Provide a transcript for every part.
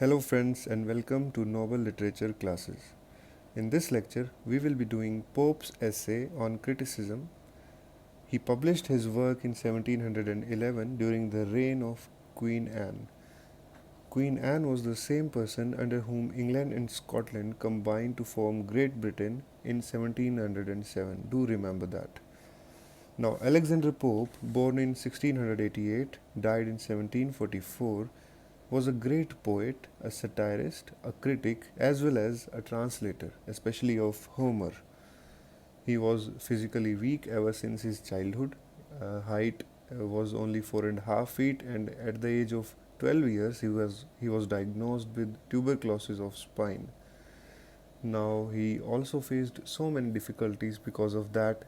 Hello friends and welcome to Novel Literature classes. In this lecture, we will be doing Pope's essay on criticism. He published his work in 1711 during the reign of Queen Anne. Queen Anne was the same person under whom England and Scotland combined to form Great Britain in 1707. Do remember that. Now, Alexander Pope, born in 1688, died in 1744, was a great poet, a satirist, a critic, as well as a translator, especially of Homer. He was physically weak ever since his childhood. Height was only 4.5 feet, and at the age of 12 years, he was diagnosed with tuberculosis of spine. Now he also faced so many difficulties because of that.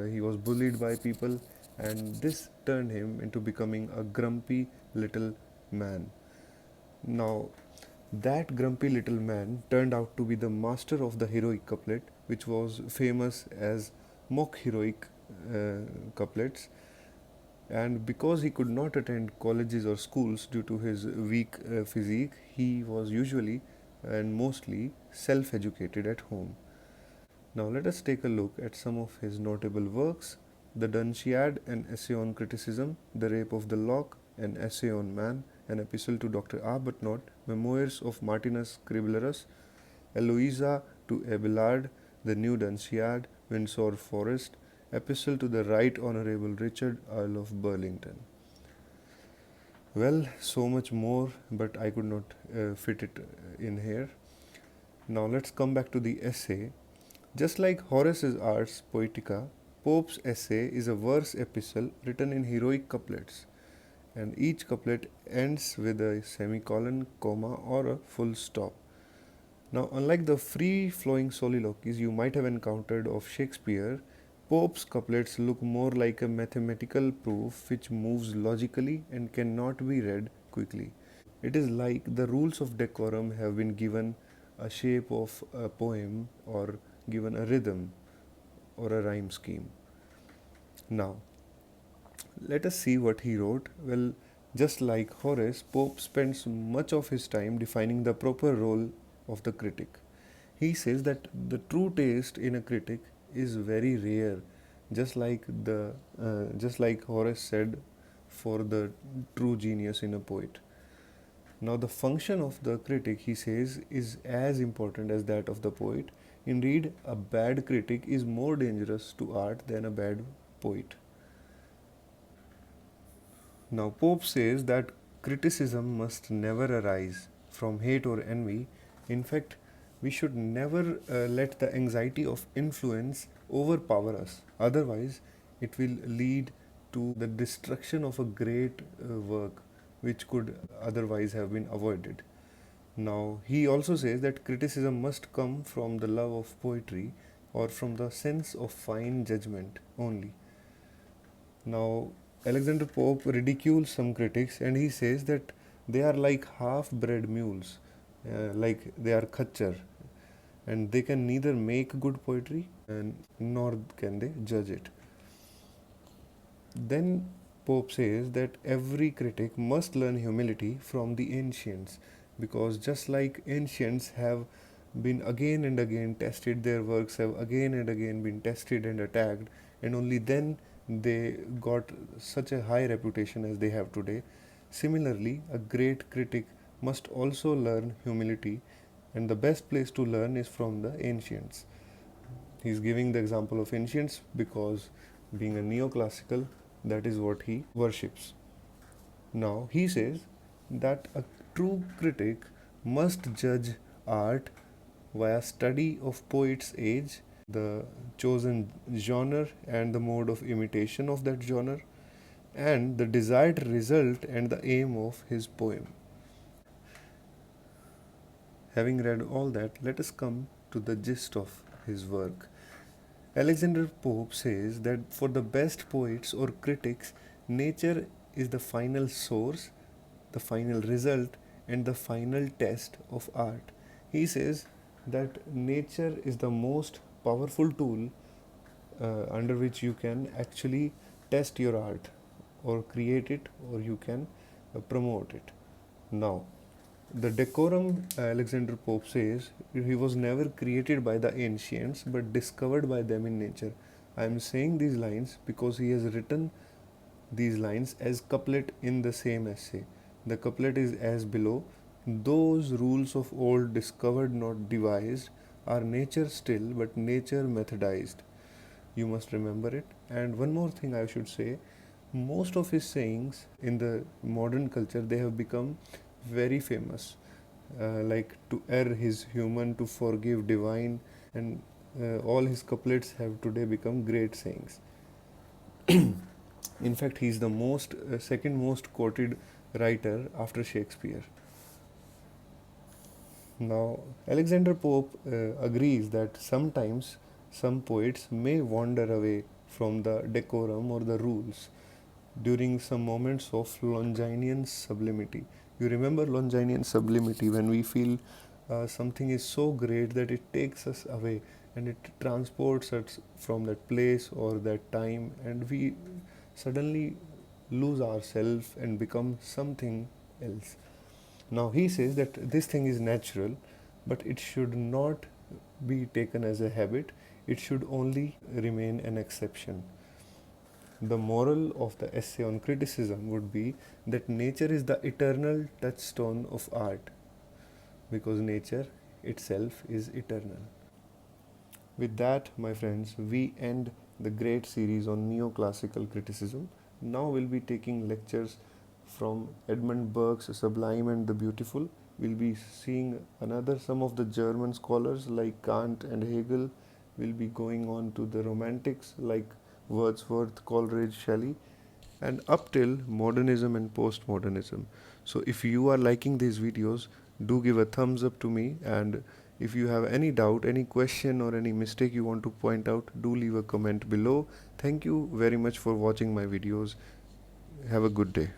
He was bullied by people, and this turned him into becoming a grumpy little man. Now, that grumpy little man turned out to be the master of the heroic couplet, which was famous as mock heroic couplets. And because he could not attend colleges or schools due to his weak physique, he was usually and mostly self educated at home. Now, let us take a look at some of his notable works: The Dunciad, an essay on criticism; The Rape of the Lock, an essay on man; An epistle to Dr. Arbuthnot; Memoirs of Martinus Criblerus; Eloisa to Abelard; The New Dunciad; Windsor Forest; Epistle to the Right Honourable Richard, Earl of Burlington. Well, so much more, but I could not fit it in here. Now let's come back to the essay. Just like Horace's Ars Poetica, Pope's essay is a verse epistle written in heroic couplets, and each couplet ends with a semicolon, comma, or a full stop. Now, unlike the free flowing soliloquies you might have encountered of Shakespeare, Pope's couplets look more like a mathematical proof which moves logically and cannot be read quickly. It is like the rules of decorum have been given a shape of a poem or given a rhythm or a rhyme scheme. Now, let us see what he wrote. Well, just like Horace, Pope spends much of his time defining the proper role of the critic. He says that the true taste in a critic is very rare, just like Horace said for the true genius in a poet. Now, the function of the critic, he says, is as important as that of the poet. Indeed, a bad critic is more dangerous to art than a bad poet. Now, Pope says that criticism must never arise from hate or envy. In fact, we should never let the anxiety of influence overpower us. Otherwise, it will lead to the destruction of a great work which could otherwise have been avoided. Now, he also says that criticism must come from the love of poetry or from the sense of fine judgment only. Now, Alexander Pope ridicules some critics and he says that they are like half bred mules, like they are khachar, and they can neither make good poetry and nor can they judge it. Then Pope says that every critic must learn humility from the ancients, because just like ancients have been again and again tested, their works have again and again been tested and attacked, and only then they got such a high reputation as they have today. Similarly, a great critic must also learn humility, and the best place to learn is from the ancients. He's giving the example of ancients because, being a neoclassical, that is what he worships. Now, he says that a true critic must judge art via study of poet's age, the chosen genre, and the mode of imitation of that genre, and the desired result and the aim of his poem. Having read all that, let us come to the gist of his work. Alexander Pope says that for the best poets or critics, nature is the final source, the final result, and the final test of art. He says that nature is the most powerful tool under which you can actually test your art or create it, or you can promote it. Now, The decorum, Alexander Pope says, he was never created by the ancients but discovered by them in nature. I am saying these lines because he has written these lines as couplet in the same essay. The couplet is as below: those rules of old discovered, not devised, are nature still, but nature methodized. You must remember it. And one more thing I should say, most of his sayings in the modern culture, they have become very famous. Like to err is human, to forgive divine, and all his couplets have today become great sayings. In fact, he is the second most quoted writer after Shakespeare. Now, Alexander Pope agrees that sometimes some poets may wander away from the decorum or the rules during some moments of Longinian sublimity. You remember Longinian sublimity, when we feel something is so great that it takes us away and it transports us from that place or that time, and we suddenly lose ourselves and become something else. Now he says that this thing is natural, but it should not be taken as a habit, it should only remain an exception. The moral of the essay on criticism would be that nature is the eternal touchstone of art, because nature itself is eternal. With that, my friends, we end the great series on neoclassical criticism. Now we'll be taking lectures from Edmund Burke's Sublime and the Beautiful. We'll be seeing another some of the German scholars like Kant and Hegel. We'll be going on to the Romantics like Wordsworth, Coleridge, Shelley, and up till modernism and postmodernism. So if you are liking these videos, do give a thumbs up to me, and if you have any doubt, any question or any mistake you want to point out, do leave a comment below. Thank you very much for watching my videos. Have a good day.